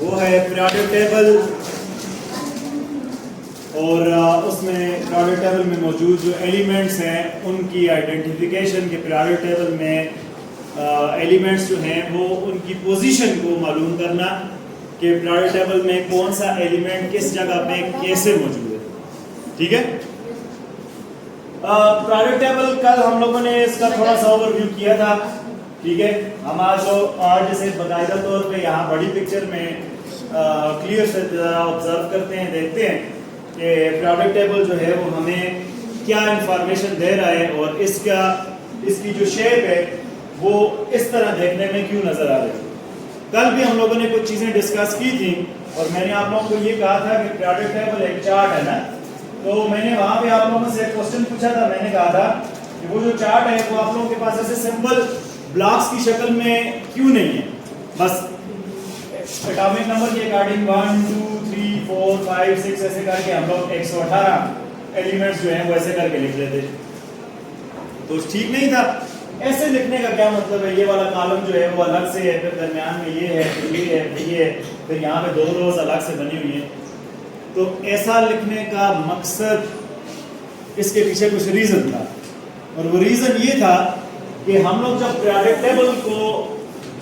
वो है periodic table, और उसमें पीरियोडिक टेबल में मौजूद जो एलिमेंट्स हैं उनकी आइडेंटिफिकेशन के पीरियोडिक टेबल में एलिमेंट्स जो हैं वो उनकी पोजीशन को मालूम करना कि पीरियोडिक टेबल में कौन सा एलिमेंट किस जगह पे कैसे मौजूद है। ठीक है, पीरियोडिक टेबल कल हम लोगों ने इसका थोड़ा सा ओवरव्यू किया था। ठीक है, हम आज इसे बाकायदा तौर पे यहाँ बड़ी पिक्चर में क्लियर से ऑब्जर्व करते हैं, देखते हैं कि पीरियोडिक टेबल जो है वो हमें क्या इंफॉर्मेशन दे रहा है और इसकी जो शेप है वो इस तरह देखने में क्यों नजर आ रही है। कल भी हम लोगों ने कुछ चीजें डिस्कस की थी और मैंने आप लोगों को ये कहा था कि पीरियोडिक टेबल एक चार्ट है ना, तो मैंने वहां पे आप लोगों से एक क्वेश्चन पूछा था। मैंने कहा था कि वो जो चार्ट है वो आप लोगों के पास ऐसे सिंपल ब्लॉक्स की शक्ल में क्यों नहीं है। बस एटॉमिक नंबर के अकॉर्डिंग 1 2 3 4 5 6 ऐसे करके हम लोग 118 एलिमेंट्स जो हैं वो ऐसे करके लिख लेते, तो ठीक नहीं था। ऐसे लिखने का क्या मतलब है, ये वाला कॉलम जो है वो अलग से है, फिर दरमियान में ये है, फिर ये है, फिर ये है, फिर यहाँ पे 2 रोज अलग से बनी हुई है। तो ऐसा लिखने का मकसद, इसके पीछे कुछ रीजन था, और वो रीजन ये था कि हम लोग जब पीरियोडिक टेबल को,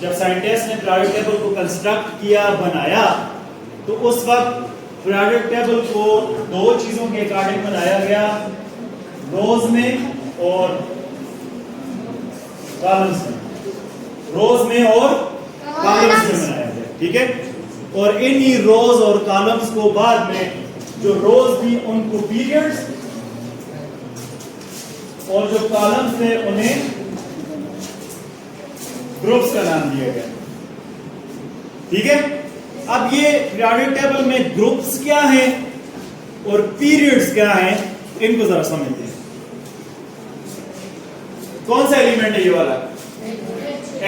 जब साइंटिस्ट ने पीरियोडिक टेबल को कंस्ट्रक्ट किया, बनाया, तो उस वक्त पीरियोडिक टेबल को 2 चीजों के अकॉर्डिंग बनाया गया, रोज में और कॉलम्स में, रोज में और कॉलम्स में बनाया गया। ठीक है, और इन्हीं रोज और कॉलम्स को बाद में जो रोज थी उनको पीरियड्स और जो कॉलम्स थे उन्हें ग्रुप्स का नाम दिया गया। ठीक है, अब ये पीरियोडिक टेबल में ग्रुप्स क्या हैं और पीरियड्स क्या हैं, इनको जरा समझते हैं। कौन सा एलिमेंट है ये वाला?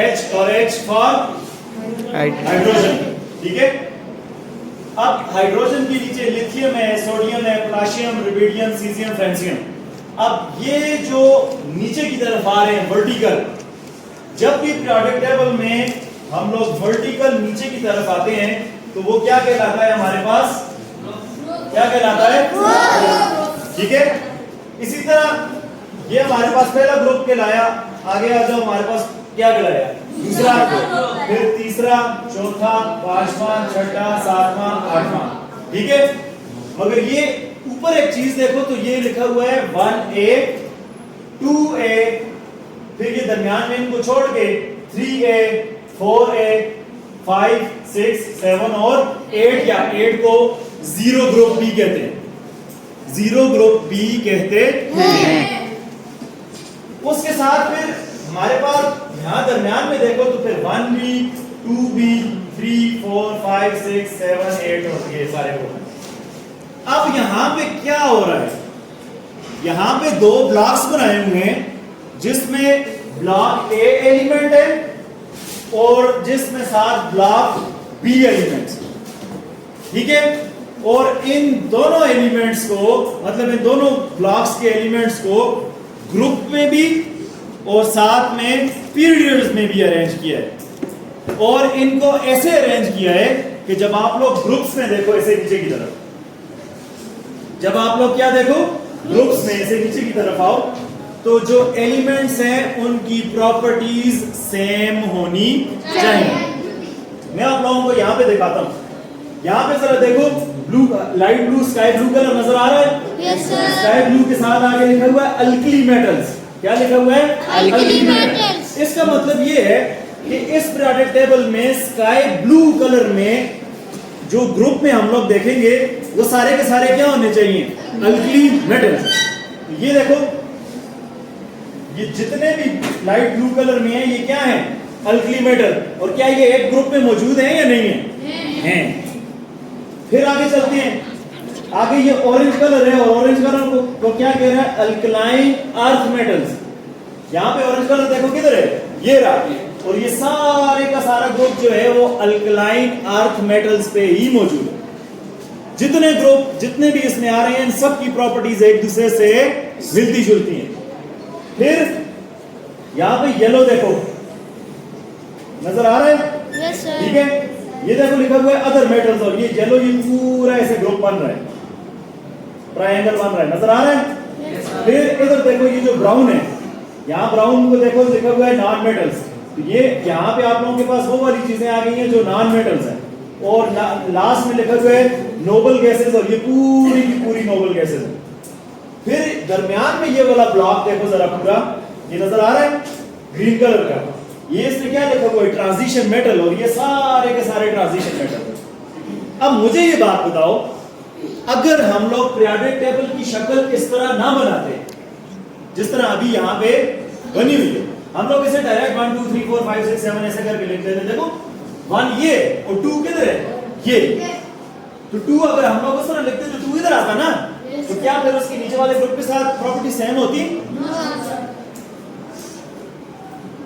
H, और H फॉर हाइड्रोजन। ठीक है, अब हाइड्रोजन के नीचे लिथियम है, सोडियम है, पोटेशियम, रुबिडियम, सीजियम, फ्रांसियम। अब ये जो नीचे की तरफ आ रहे हैं वर्टिकल, जब भी पीरियोडिक टेबल में हम लोग वर्टिकल नीचे की तरफ आते हैं तो वो क्या कहलाता है हमारे पास? क्या कहलाता है? ठीक है, इसी तरह ये हमारे पास पहला ग्रुप कहलाया। आगे आ जाओ, हमारे पास क्या कहलाया? दूसरा, फिर तीसरा, चौथा, पांचवा, छठा, सातवां, आठवां। ठीक है, मगर ये ऊपर एक चीज देखो तो ये लिखा हुआ है 1A 2A, फिर ये दरमियान में इनको छोड़ के 3A 4A 5 6 7 और 8, या 8 को जीरो ग्रुप बी कहते हैं, जीरो ग्रुप बी कहते हैं। उसके साथ फिर हमारे पास यहां दरमियान में देखो तो फिर 1B 2B 3 4 5 6 7 8 और ये सारे हो गए। अब यहां पे क्या हो रहा है? यहां पे 2 ब्लॉक्स बनाए हुए हैं जिसमें ब्लॉक ए एलिमेंट है और जिसमें साथ ब्लॉक बी एलिमेंट्स। ठीक है, और इन दोनों एलिमेंट्स को, मतलब इन दोनों ब्लॉक्स के एलिमेंट्स को ग्रुप में भी और साथ में पीरियड्स में भी अरेंज किया है, और इनको ऐसे अरेंज किया है कि जब आप लोग ग्रुप्स में देखो ऐसे नीचे की तरफ, जब आप लोग क्या देखो ग्रुप्स में ऐसे नीचे की तरफ आओ तो जो एलिमेंट्स हैं उनकी प्रॉपर्टीज सेम होनी चाहिए। मैं आप लोगों को यहां पे दिखाता हूं, यहां पे जरा देखो, blue, light blue, sky blue colour नजर आ रहा है? Yes sir. स्काई ब्लू के साथ आगे लिखा हुआ है अल्कली मेटल्स। क्या लिखा हुआ है? Alkali metals. इसका मतलब ये है कि इस पीरियोडिक टेबल में स्काई ब्लू कलर में जो ग्रुप में हम लोग देखेंगे वो सारे के सारे क्या होने चाहिए? Alkali metals. ये देखो, ये जितने भी लाइट ब्लू कलर में है ये क्या है? Alkali metal. और क्या ये एक ग्रुप में मौजूद है या नहीं है? हैं। फिर आगे चलते हैं, आगे ये ऑरेंज कलर है और ऑरेंज कलर को क्या कह रहा है? Alkaline earth metals. यहाँ पे ऑरेंज कलर देखो किधर है? ये रहा, और ये सारे का सारा ग्रुप जो है वो अल्कलाइन अर्थ मेटल्स पे ही मौजूद है। जितने ग्रुप जितने भी इसमें आ रहे हैं इन सब की प्रॉपर्टीज एक दूसरे से मिलती जुलती हैं। फिर यहां पे येलो देखो, नजर आ रहा है? Yes sir. ठीक है, ये देखो लिखा हुआ है अदर मेटल्स, और ये येलो ये पूरा ऐसे ग्रुप बन रहा है, ट्रायंगल बन रहा है, नजर आ रहा है। फिर इधर देखो ये जो ब्राउन है, यहाँ ब्राउन को देखो लिखा हुआ है नॉन मेटल्स। तो ये यहाँ पे आप लोगों के पास वो वाली चीजें आ गई हैं जो नॉन मेटल्स है, और लास्ट में लिखा हुआ है नोबल गैसेस, और ये पूरी की पूरी नोबल गैसेस है। फिर दरमियान में ये वाला ब्लॉक देखो जरा पूरा, ये नजर आ रहा है ग्रीन कलर का, ये इसमें क्या लिखा हुआ है ट्रांजिशन मेटल, और ये सारे के सारे ट्रांजिशन मेटल। अब मुझे ये बात बताओ, अगर हम लोग पीरियोडिक टेबल की शक्ल इस तरह ना बनाते जिस तरह अभी यहाँ पे बनी हुई है, हम लोग इसे डायरेक्ट 1 2 3 4 5 6 7 ऐसे करके लिख देते। देखो 1 ये और 2 किधर है, ये तो 2 अगर हम लोग उस तरह लिखते तो 2 इधर आता ना, तो क्या फिर उसके नीचे वाले ग्रुप के साथ प्रॉपर्टी सेम होती?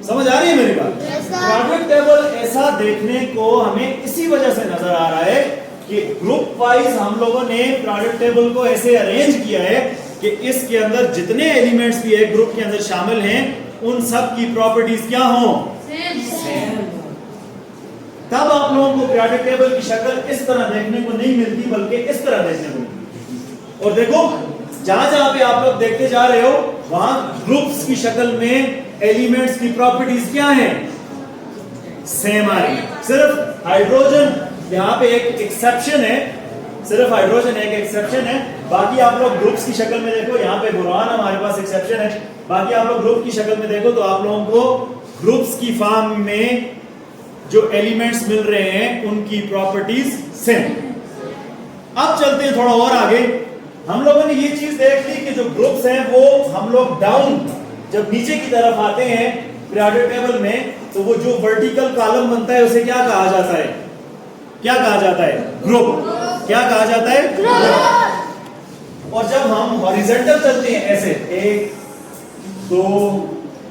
समझ आ रही है मेरी बात? पीरियोडिक टेबल ऐसा देखने को हमें इसी वजह से नजर आ रहा है कि ग्रुप वाइज हम लोगों ने पीरियोडिक टेबल को ऐसे अरेंज किया है कि इसके अंदर जितने एलिमेंट्स भी एक ग्रुप के अंदर शामिल हैं उन सब की प्रॉपर्टीज क्या हो, सेम। तब आप लोगों को पीरियोडिक टेबल की शक्ल इस तरह देखने को नहीं मिलती, बल्कि इस तरह देखने को मिलती। और देखो जहां जहां पे आप लोग देखते जा रहे हो वहां ग्रुप्स की शक्ल में एलिमेंट्स की प्रॉपर्टीज क्या है, सेम आ रही। सिर्फ हाइड्रोजन यहाँ पे एक एक्सेप्शन है, सिर्फ हाइड्रोजन एक एक्सेप्शन है, बाकी आप लोग ग्रुप्स की शक्ल में देखो, यहाँ पे बोरान हमारे पास एक्सेप्शन है, बाकी आप लोग ग्रुप की शक्ल में देखो तो आप लोगों को ग्रुप्स की फॉर्म में जो एलिमेंट्स मिल रहे हैं उनकी प्रॉपर्टीज सेम। अब चलते हैं थोड़ा और आगे। हम लोगों ने ये चीज देख ली कि जो ग्रुप्स हैं वो हम लोग डाउन जब नीचे की तरफ आते हैं पीरियोडिक टेबल में, तो वो जो वर्टिकल कॉलम बनता है उसे क्या कहा जाता है, क्या कहा जाता है, ग्रुप। क्या कहा जाता है, ग्रुप। और जब हम हॉरिजॉन्टल चलते हैं ऐसे 1 2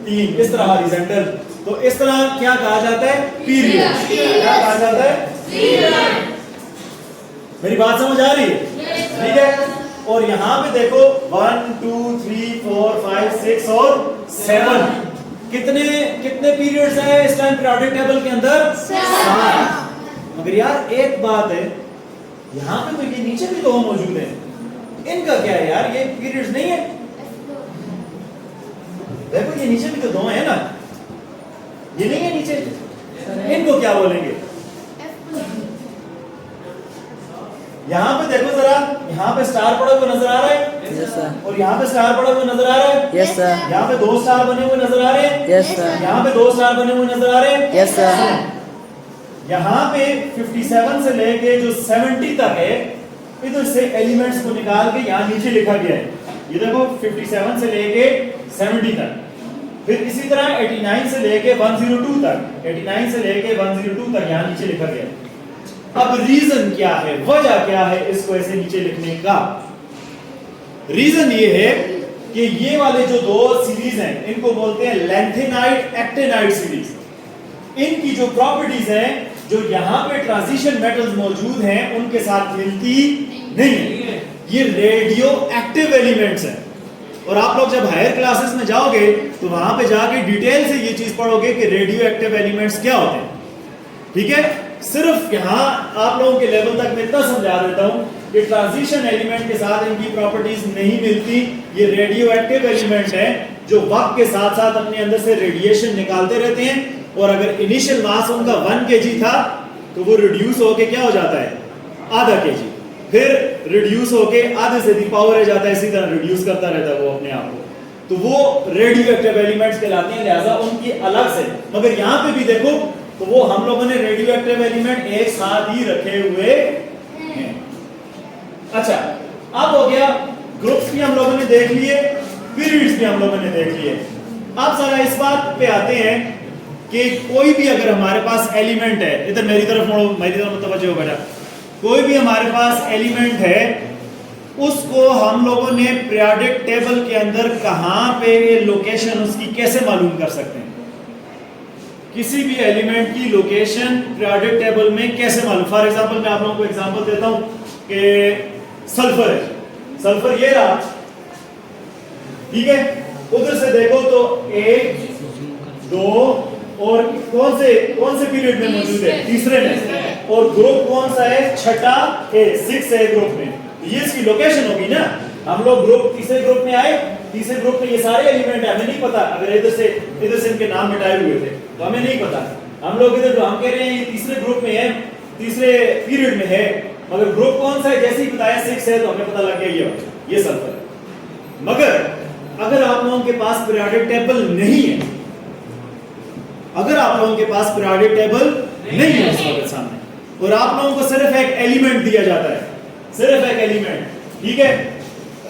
3 इस तरह हॉरिजॉन्टल, तो इस तरह क्या कहा जाता है, पीरियड। क्या कहा जाता है, पीरियड। मेरी बात समझ आ रही है? ठीक है। और यहाँ पे देखो 1 2 3 4 5 6 और 7 कितने कितने पीरियड्स हैं इस टाइम पीरियोडिक टेबल के अंदर, 7। मगर यार एक बात है, यहाँ पे तो ये नीचे भी 2 मौजूद हैं, इनका क्या है यार, ये पीरियड्स नहीं है। देखो ये नीचे भी तो 2 है ना, ये नहीं है नीचे, इनको क्या बोलेंगे? यहाँ पे देखो जरा, यहाँ पे स्टार पड़ा हुआ नजर आ रहा है, यस सर। और यहाँ पे स्टार पड़ा हुआ नजर आ रहा है, यस सर। यहाँ पे 2 स्टार बने हुए नजर आ रहे हैं, यस सर। यहाँ पे 2 स्टार बने हुए नजर आ रहे हैं, यस सर। यहाँ पे 57 से लेके जो 70 तक है, इधर से एलिमेंट्स को निकाल के यहाँ नीचे लिखा गया है। ये देखो 57 से लेके 70 तक, फिर इसी तरह 89 से लेके 102 तक, 89 से लेके 102 तक यहाँ नीचे लिखा गया है। अब रीजन क्या है, वजह क्या है इसको ऐसे नीचे लिखने का? रीजन ये है कि ये वाले जो 2 सीरीज हैं इनको बोलते हैं लैंथेनाइट एक्टिनाइट सीरीज। इनकी जो प्रॉपर्टीज हैं, जो यहाँ पे ट्रांजिशन मेटल्स मौजूद हैं उनके साथ मिलती नहीं है। ये रेडियो एक्टिव एलिमेंट्स हैं, और आप लोग जब हायर क्लासेस में जाओगे तो वहां पे जाके डिटेल से ये चीज पढ़ोगे कि रेडियो एक्टिव एलिमेंट्स क्या होते हैं। ठीक है, सिर्फ यहाँ आप लोगों के लेवल तक मैं इतना समझा देता हूँ कि ट्रांजिशन एलिमेंट के साथ इनकी प्रॉपर्टीज नहीं मिलती। ये रेडियो एक्टिव एलिमेंट है जो वक्त के साथ साथ अपने अंदर से रेडिएशन निकालते रहते हैं, और अगर इनिशियल मास उनका 1 kg था तो वो रिड्यूस होके क्या हो जाता है, आधा kg, फिर रिड्यूस होके आधे से भी पावर आ जाता है, इसी तरह रिड्यूस करता रहता है वो अपने आप को। तो वो रेडियो एक्टिव एलिमेंट्स कहलाते हैं, लिहाजा उनकी अलग से। मगर यहाँ पे भी देखो तो वो हम लोगों ने रेडियो एक्टिव एलिमेंट एक साथ ही रखे हुए हैं। अच्छा, अब हो गया ग्रुप्स भी हम लोगों ने देख लिए, पीरियड्स भी हम लोगों ने देख लिए। अब जरा इस बात पे आते हैं कि कोई भी अगर हमारे पास एलिमेंट है, इधर मेरी तरफ मुड़ो, मेरी तरफ मुतवज्जो हो बेटा, कोई भी हमारे पास एलिमेंट है, उसको हम लोगों ने पीरियोडिक टेबल के अंदर कहां पे लोकेशन उसकी कैसे मालूम कर सकते हैं? किसी भी एलिमेंट की लोकेशन पीरियोडिक टेबल में कैसे मालूम? फॉर एग्जांपल मैं आप लोगों को एग्जांपल देता हूं कि सल्फर है, सल्फर ये रहा, ठीक है, उधर से देखो तो 1 2 और कौन से पीरियड में मौजूद है, तीसरे में, और ग्रुप कौन सा है, छठा ए, 6 है ग्रुप में, ये इसकी लोकेशन होगी ना। हम लोग ग्रुप तीसरे ग्रुप में आए, तीसरे ग्रुप में ये सारे एलिमेंट है, हमें नहीं पता, अगर इधर से इनके नाम मिटाए हुए थे तो हमें नहीं पता। हम लोग इधर हम कह रहे हैं ये तीसरे ग्रुप में है, तीसरे पीरियड में है, मगर ग्रुप कौन सा है जैसे ही बताया 6 है तो हमें पता लग गया ये सल्फर है। मगर अगर आप लोगों के पास पीरियोडिक टेबल नहीं है, अगर आप लोगों के पास पीरियोडिक टेबल नहीं है उस वक्त सामने, और आप लोगों को सिर्फ एक एलिमेंट दिया जाता है, सिर्फ एक एलिमेंट, ठीक है,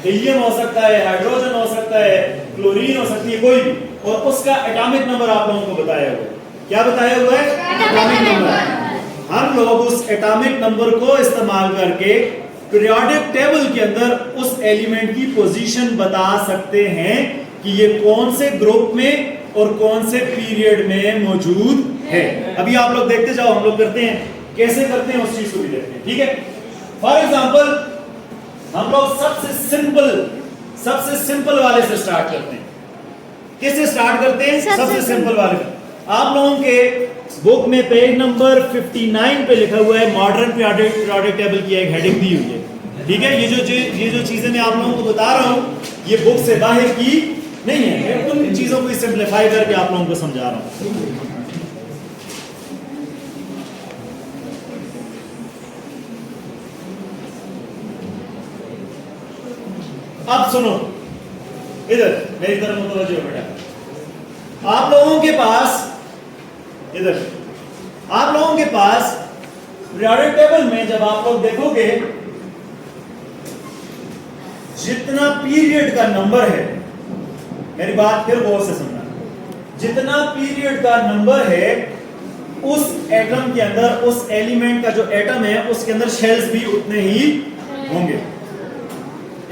हीलियम हो सकता है, हाइड्रोजन हो सकता है, क्लोरीन हो सकती है, कोई भी, और उसका एटॉमिक नंबर आप लोगों को बताया हुआ है। क्या बताया हुआ है? Atomic number. हम लोग उस एटॉमिक नंबर को इस्तेमाल करके पीरियोडिक टेबल के अंदर उस एलिमेंट की पोजीशन बता सकते हैं कि ये कौन से ग्रुप में और कौन से पीरियड में मौजूद है। अभी आप लोग देखते जाओ, हम लोग करते हैं, कैसे करते हैं उस चीज को भी देखते हैं, ठीक है। फॉर एग्जांपल हम लोग सबसे सिंपल वाले से स्टार्ट करते हैं। किससे स्टार्ट करते हैं? सबसे सिंपल वाले। आप लोगों के बुक में पेज नंबर 59 पे लिखा हुआ है मॉडर्न पीरियोडिक टेबल की एक हेडिंग दी हुई है, ठीक है। ये जो चीजें मैं आप लोगों को बता रहा हूं ये बुक से बाहर की नहीं है, मैं उन चीजों को सिंपलीफाई करके आप लोगों को समझा रहा हूं। अब सुनो, इधर मेरी तरफ मुतवज्जो हो बेटा। आप लोगों के पास इधर, आप लोगों के पास पीरियोडिक टेबल में जब आप लोग देखोगे जितना पीरियड का नंबर है, मेरी बात फिर गौर से सुनना, जितना पीरियड का नंबर है उस एटम के अंदर, उस एलिमेंट का जो एटम है उसके अंदर शेल्स भी उतने ही होंगे।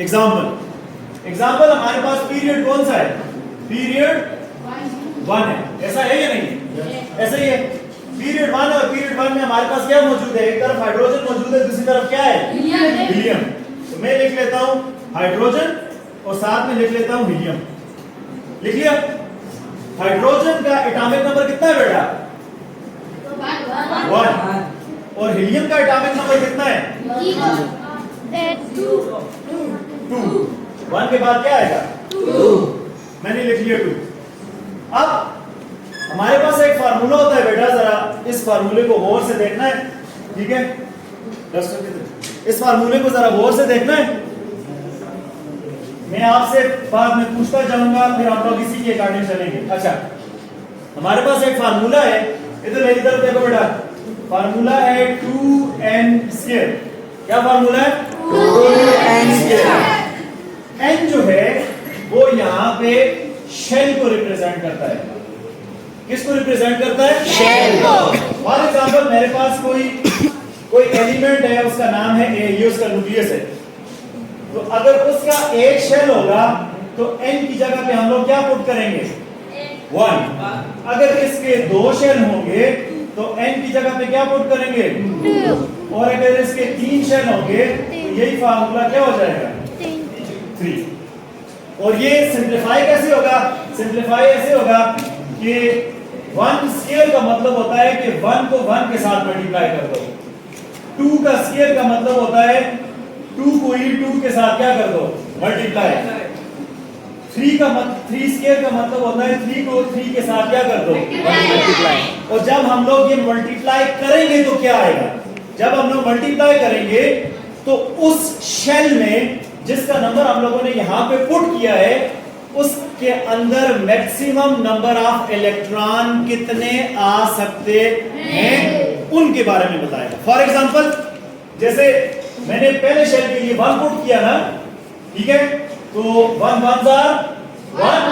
एग्जाम्पल हमारे पास पीरियड कौन सा है? पीरियड 1 है, ऐसा है या नहीं? ऐसा ही है। पीरियड 1 और पीरियड 1 में हमारे पास क्या मौजूद है? एक तरफ हाइड्रोजन मौजूद है, दूसरी तरफ क्या है? हीलियम। तो मैं लिख लेता हूं हाइड्रोजन और साथ में लिख लेता हूं हीलियम। लिख लिया? हाइड्रोजन का एटॉमिक नंबर कितना है बेटा? 1। और हीलियम का एटॉमिक नंबर कितना है? 2। 1 के बाद क्या आएगा? 2। मैंने लिख लिया 2। अब हमारे पास एक फार्मूला होता है बेटा, जरा इस फार्मूले को गौर से देखना है, ठीक है। इस फार्मूले को जरा गौर से देखना है। मैं आपसे बाद में पूछता जाऊंगा, फिर आप लोग इसी के अकॉर्डिंग चलेंगे। अच्छा, हमारे पास एक फार्मूला है, इधर मेरी तरफ देखो बेटा, फार्मूला है 2n²। क्या फार्मूला है? 2n²। n जो है वो यहाँ पे शेल को रिप्रेजेंट करता है। किसको रिप्रेजेंट करता है? शेल को। फॉर एग्जांपल मेरे पास कोई एलिमेंट है, उसका नाम है A, ये उसका न्यूक्लियस है। तो अगर उसका एक शेल होगा तो n की जगह पे हम लोग क्या पुट करेंगे? 1। अगर इसके 2 शेल होंगे तो n की जगह पे क्या पुट करेंगे? 2। और अगर इसके 3 शेल होंगे तो यही फार्मूला क्या हो जाएगा? 3। और ये सिंप्लीफाई कैसे होगा? सिंप्लीफाई ऐसे होगा कि 1 स्क्वायर का मतलब होता है कि 1 को 1 के साथ मल्टीप्लाई कर दो। 2 का स्क्वायर का मतलब होता है 2 को ही 2 के साथ क्या कर दो? मल्टीप्लाई। 3 स्क्वायर का मतलब होता है 3 को 3 के साथ क्या कर दो? मल्टीप्लाई। और जब हम लोग ये मल्टीप्लाई करेंगे तो क्या आएगा? जब हम लोग मल्टीप्लाई करेंगे तो उस शेल में जिसका नंबर हम लोगों ने यहां पे पुट किया है उसके अंदर मैक्सिमम नंबर ऑफ इलेक्ट्रॉन कितने आ सकते हैं उनके बारे में बताएगा। फॉर एग्जांपल जैसे मैंने पहले शेल के लिए 1 पुट किया ना, ठीक है, तो 1 1s are 1,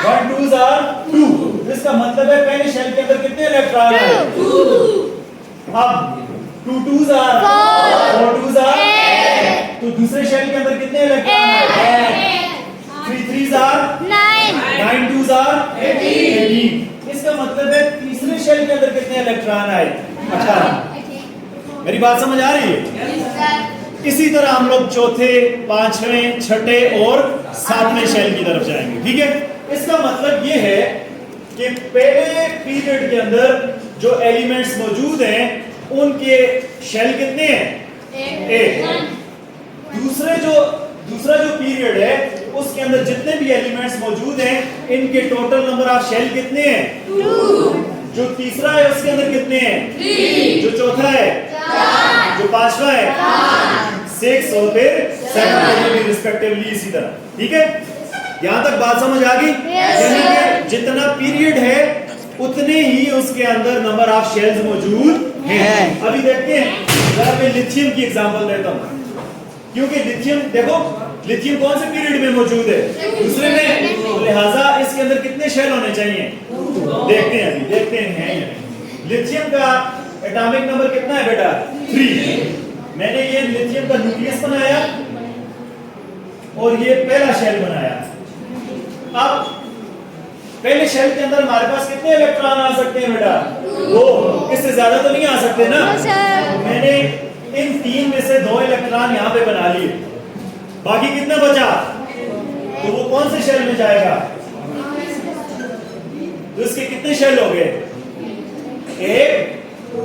1 2s are 2। इसका मतलब है पहले शेल के अंदर कितने इलेक्ट्रॉन है? 2। अब 2 2s are 4 2s are 8। तो दूसरे शेल के अंदर कितने इलेक्ट्रॉन है? 3 3s are 9, 9 2s are 18। इसका मतलब है तीसरे शेल के अंदर कितने इलेक्ट्रॉन आए? 18। मेरी बात समझ आ रही है? इसी तरह हम लोग चौथे, पांचवें, छठे और सातवें शेल की तरफ जाएंगे, ठीक है। इसका मतलब ये है कि पहले पीरियड के अंदर जो एलिमेंट्स मौजूद हैं उनके शेल कितने हैं? एक। दूसरा जो पीरियड है उसके अंदर जितने भी एलिमेंट्स मौजूद हैं इनके टोटल नंबर ऑफ शेल कितने हैं? 2। जो तीसरा है उसके अंदर कितने हैं? 3। जो चौथा है 4। जो पांचवा है 6 और फिर 7 रिस्पेक्टिवली इसी तरह। ठीक है, यहां तक बात समझ आ गई? यानी कि जितना पीरियड है उतने ही उसके अंदर नंबर ऑफ शेल्स मौजूद हैं। अभी देखते हैं, जरा मैं लिथियम की एग्जांपल देता हूं, क्योंकि लिथियम देखो, लिथियम कौन से पीरियड में मौजूद है? दूसरे में, तो लिहाजा इसके अंदर कितने शेल होने चाहिए? देखते हैं, अभी देखते हैं। लिथियम का एटॉमिक नंबर कितना है बेटा? 3। मैंने ये लिथियम का न्यूक्लियस बनाया और ये पहला शेल बनाया। अब पहले शेल के अंदर हमारे पास कितने इलेक्ट्रॉन आ सकते हैं बेटा? 2। इससे ज्यादा तो नहीं आ सकते ना। मैंने इन 3 में से 2 इलेक्ट्रॉन यहाँ पे बना लिए, बाकी कितना बचा? तो वो कौन से शेल में जाएगा? तो इसके कितने शेल हो गए? 1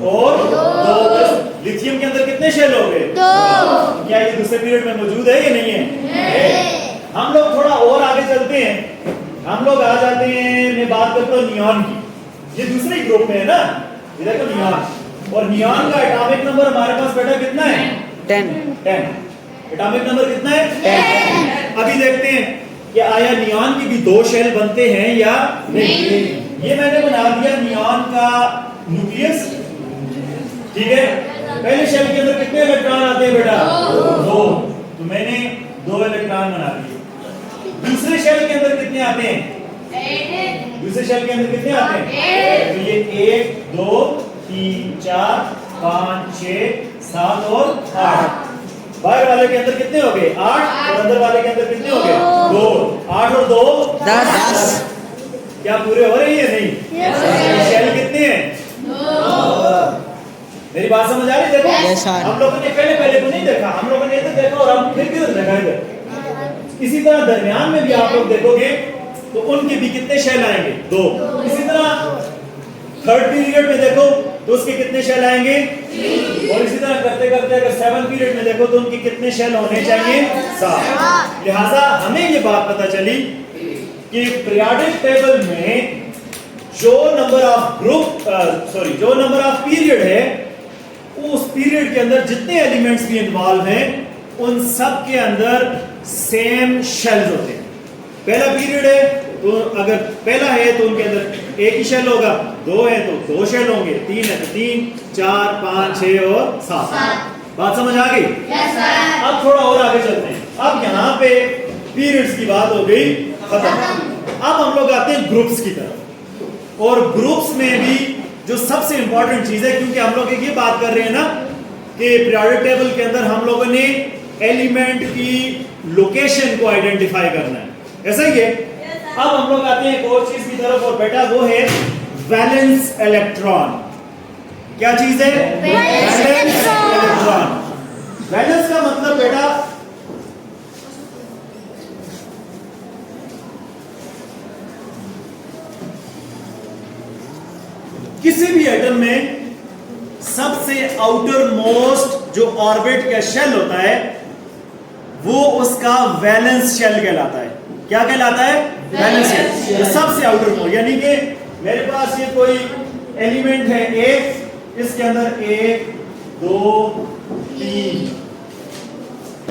और 2। लिथियम के अंदर कितने शेल हो गए? 2। क्या ये दूसरे पीरियड में मौजूद है या नहीं है? हम लोग थोड़ा और आगे चलते हैं, हम लोग आ जाते हैं, मैं बात करता हूँ नियॉन की। ये दूसरे ग्रुप में है ना, ये देखो नियॉन, और नियॉन का एटॉमिक नंबर हमारे पास बेटा कितना है? 10। एटॉमिक नंबर कितना है? 10। अभी देखते हैं कि आया नियॉन की भी 2 शेल बनते हैं या नहीं। ये मैंने बना दिया नियॉन का न्यूक्लियस। ठीक है, पहले शेल के अंदर कितने इलेक्ट्रॉन आते हैं बेटा? 2। तो मैंने 2 इलेक्ट्रॉन बना दिए। दूसरे शेल के अंदर कितने आते हैं? 8। दूसरे शेल के अंदर कितने आते हैं? तो ये 1 2 3 4 5 6 7 और 8। बाहर वाले के अंदर कितने हो गए? 8। और अंदर वाले के अंदर कितने हो गए? 2। 8 और 2 10। क्या पूरे हो रहे हैं? नहीं। शेल कितने हैं? 2। मेरी बात समझ आ रही है? देखो हम लोगों ने पहले को नहीं देखा, हम लोगों ने इधर देखा और हम फिर किधर देखा? इधर। इसी तरह दरमियान में भी आप लोग देखोगे तो उनके भी कितने शेल आएंगे? 2। इसी तरह थर्ड पीरियड में देखो तो उसके कितने शेल आएंगे? 3। और इसी तरह करते करते अगर 7 पीरियड में देखो तो उनके कितने शेल होने चाहिए? 7। लिहाजा हमें ये बात पता चली कि पीरियोडिक टेबल में जो नंबर ऑफ पीरियड है उस पीरियड के अंदर जितने एलिमेंट्स भी इन्वॉल्व हैं उन सब के अंदर सेम शेल्स होते हैं। पहला पीरियड है तो अगर पहला है तो उनके अंदर 1 ही शेल होगा, 2 है तो 2 शेल होंगे, 3 है तो 3 4 5 6 और 7। बात समझ आ गई? yes, अब थोड़ा और आगे चलते हैं। अब यहाँ पे पीरियड्स की बात हो गई खत्म। अब हम लोग आते हैं ग्रुप्स की तरफ, और ग्रुप्स में भी जो सबसे इंपॉर्टेंट चीज है, क्योंकि हम लोग ये बात कर रहे हैं ना कि पीरियोडिक टेबल के अंदर हम लोगों ने एलिमेंट की लोकेशन को आइडेंटिफाई करना है, ऐसा ही है। अब हम लोग आते हैं एक और चीज की तरफ, और बेटा वो है वैलेंस इलेक्ट्रॉन। क्या चीज है? Valence electron. वैलेंस का मतलब बेटा किसी भी एटम में सबसे आउटर मोस्ट जो ऑर्बिट का शेल होता है वो उसका वैलेंस शेल कहलाता है। क्या कहलाता है? Valence shell. सबसे आउटर मोस्ट, यानी कि मेरे पास ये कोई एलिमेंट है एक, इसके अंदर 1 2 3,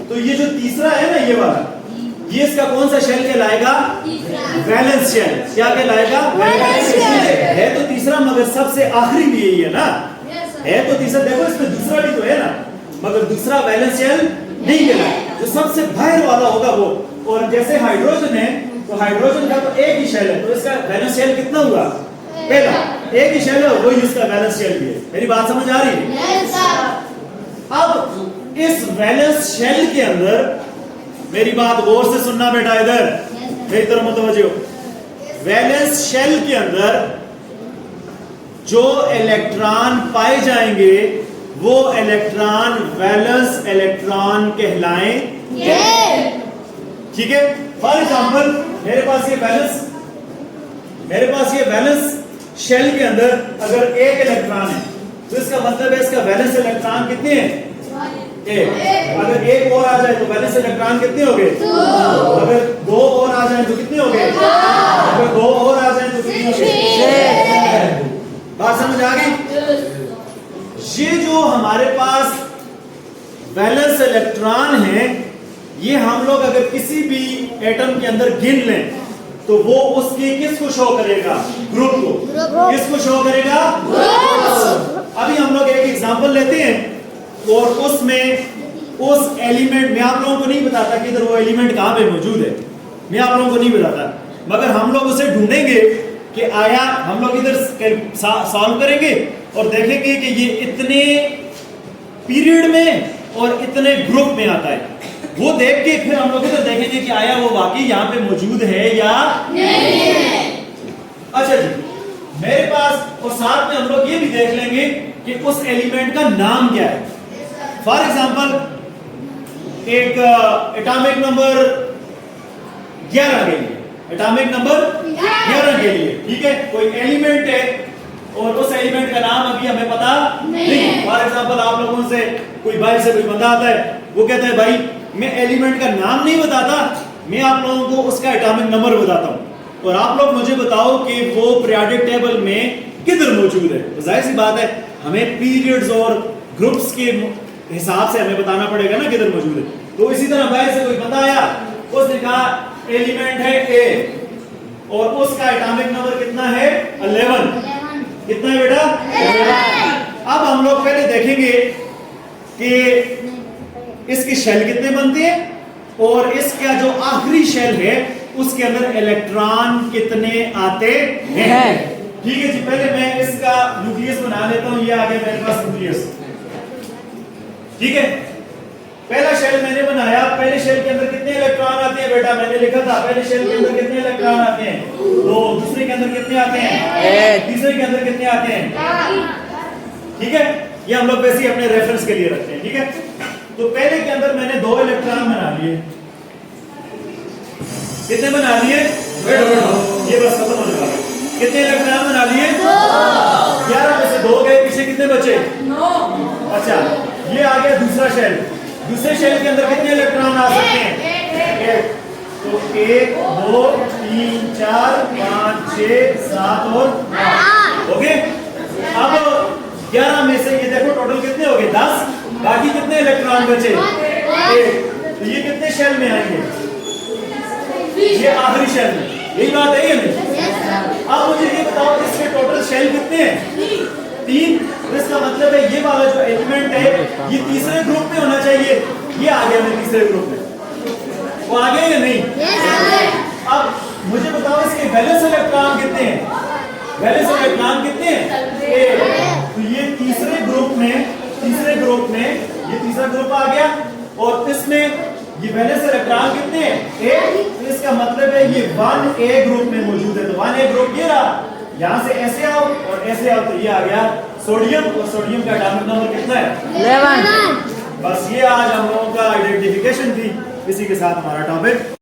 तो ये जो तीसरा है ना, ये वाला, ये इसका कौन सा शेल कहलाएगा? Valence shell. क्या कहलाएगा? Valence shell. है तो तीसरा मगर सबसे आखिरी भी यही है ना, है तो तीसरा। देखो इसमें दूसरा भी तो है ना, मगर दूसरा वैलेंस शेल नहीं कहलाएगा, जो सबसे बाहर वाला होगा वो। और जैसे हाइड्रोजन है तो हाइड्रोजन का तो एक ही शेल है, तो इसका वैलेंस शेल कितना हुआ? पहला। एक ही शेल है, वही इसका वैलेंस शेल भी है। मेरी बात समझ आ रही है? yes, अब इस वैलेंस शेल के अंदर मेरी बात गौर से सुनना बेटा, इधर मेरी तरफ मुतवज्जो। वैलेंस शेल के अंदर जो इलेक्ट्रॉन पाए जाएंगे वो इलेक्ट्रॉन वैलेंस इलेक्ट्रॉन कहलाएंगे। ठीक है। फॉर एग्जांपल मेरे पास ये वैलेंस शेल के अंदर अगर 1 इलेक्ट्रॉन है तो इसका मतलब है इसका वैलेंस इलेक्ट्रॉन कितने हैं? एक। अगर एक और आ जाए तो वैलेंस इलेक्ट्रॉन कितने हो गए? अगर दो और आ जाए तो कितने हो गए? अगर दो और आ जाए तो कितने हो गए? बात समझ आ गई? ये जो हमारे पास वैलेंस इलेक्ट्रॉन है, ये हम लोग अगर किसी भी एटम के अंदर गिन लें तो वो उसके किसको शो करेगा? ग्रुप को। किसको शो करेगा? अभी हम लोग एक एग्जांपल लेते हैं और उसमें उस एलिमेंट में, आप लोगों को नहीं बताता कि इधर वो एलिमेंट कहां पे मौजूद है, मैं आप लोगों को नहीं बताता, मगर हम लोग उसे ढूंढेंगे कि आया, हम लोग इधर सॉल्व करेंगे और देखेंगे कि ये इतने पीरियड में और इतने ग्रुप में आता है। वो देख के फिर हम लोग इधर देखेंगे कि आया वो वाकई यहाँ पे मौजूद है या नहीं है। अच्छा जी, मेरे पास, और साथ में हम लोग ये भी देख लेंगे कि उस एलिमेंट का नाम क्या है। फॉर एग्जांपल, एक एटॉमिक नंबर 11 के लिए, एटॉमिक नंबर 11 के लिए, ठीक है, कोई एलिमेंट है और उस एलिमेंट का नाम अभी हमें पता नहीं। फॉर एग्जांपल, आप लोगों से कोई बाहर से कोई बंदा आता है, वो कहता है भाई मैं एलिमेंट का नाम नहीं बताता, मैं आप लोगों को उसका एटॉमिक नंबर बताता हूं और आप लोग मुझे बताओ कि वो पीरियोडिक टेबल में किधर मौजूद है। तो जाहिर सी बात है हमें पीरियड्स और ग्रुप्स के हिसाब से हमें बताना पड़ेगा ना किधर मौजूद है। तो इसी तरह बाहर से कोई बंदा आया, उसने कहा एलिमेंट है ए और उसका एटॉमिक नंबर कितना है? 11। कितना है बेटा? 11। अब हम लोग पहले देखेंगे कि इसकी शेल कितने बनते हैं और इसका जो आखिरी शेल है उसके अंदर इलेक्ट्रॉन कितने आते हैं। ठीक है जी, पहले मैं इसका न्यूक्लियस बना लेता हूं। ये आ गया मेरे पास न्यूक्लियस, ठीक है। पहला शेल मैंने बनाया, पहले शेल के अंदर कितने इलेक्ट्रॉन आते हैं बेटा? मैंने लिखा था पहले शेल के अंदर कितने इलेक्ट्रॉन आते हैं? 2। दूसरे के अंदर कितने आते हैं? 1। तीसरे के अंदर कितने आते हैं? ठीक है, ये हम लोग वैसे ही अपने रेफरेंस के लिए रखते हैं, ठीक है। तो पहले के अंदर मैंने 2 इलेक्ट्रॉन बना लिए। कितने बना लिए? ये बस खत्म होने वाला। कितने इलेक्ट्रॉन बना लिए? 11 में से 2 गए, पीछे कितने बचे? 9। अच्छा, ये आ गया दूसरा शेल। दूसरे शेल के अंदर कितने इलेक्ट्रॉन आ सकते हैं? 1। तो 1 2 3 4 5 6 7 और 8। ओके, अब 11 में से ये देखो टोटल कितने हो गए? 10। बाकी कितने इलेक्ट्रॉन बचे? 1। तो ये कितने शेल में आएंगे? ये आखिरी शेल में। यही बात है या नहीं? अब मुझे ये बताओ इसके टोटल शेल कितने हैं? 3। तो इसका मतलब है ये वाला जो एलिमेंट है ये तीसरे ग्रुप में होना चाहिए। ये आ गया मैं तीसरे ग्रुप में, वो आ गया या नहीं? अब मुझे बताओ इसके वैलेंस इलेक्ट्रॉन कितने हैं? वैलेंस इलेक्ट्रॉन कितने हैं? 1। तो ये तीसरे ग्रुप में ये तीसरा ग्रुप आ गया और इसमें ये वैलेंस इलेक्ट्रॉन कितने हैं? 1। तो इसका मतलब है ये 1A ग्रुप में मौजूद है। तो 1A ग्रुप ये रहा, यहां से ऐसे आओ और ऐसे आओ, तो ये आ गया सोडियम। और सोडियम का एटॉमिक नंबर कितना है? 11। बस ये आज हम लोगों का आइडेंटिफिकेशन थी। इसी के साथ हमारा टॉपिक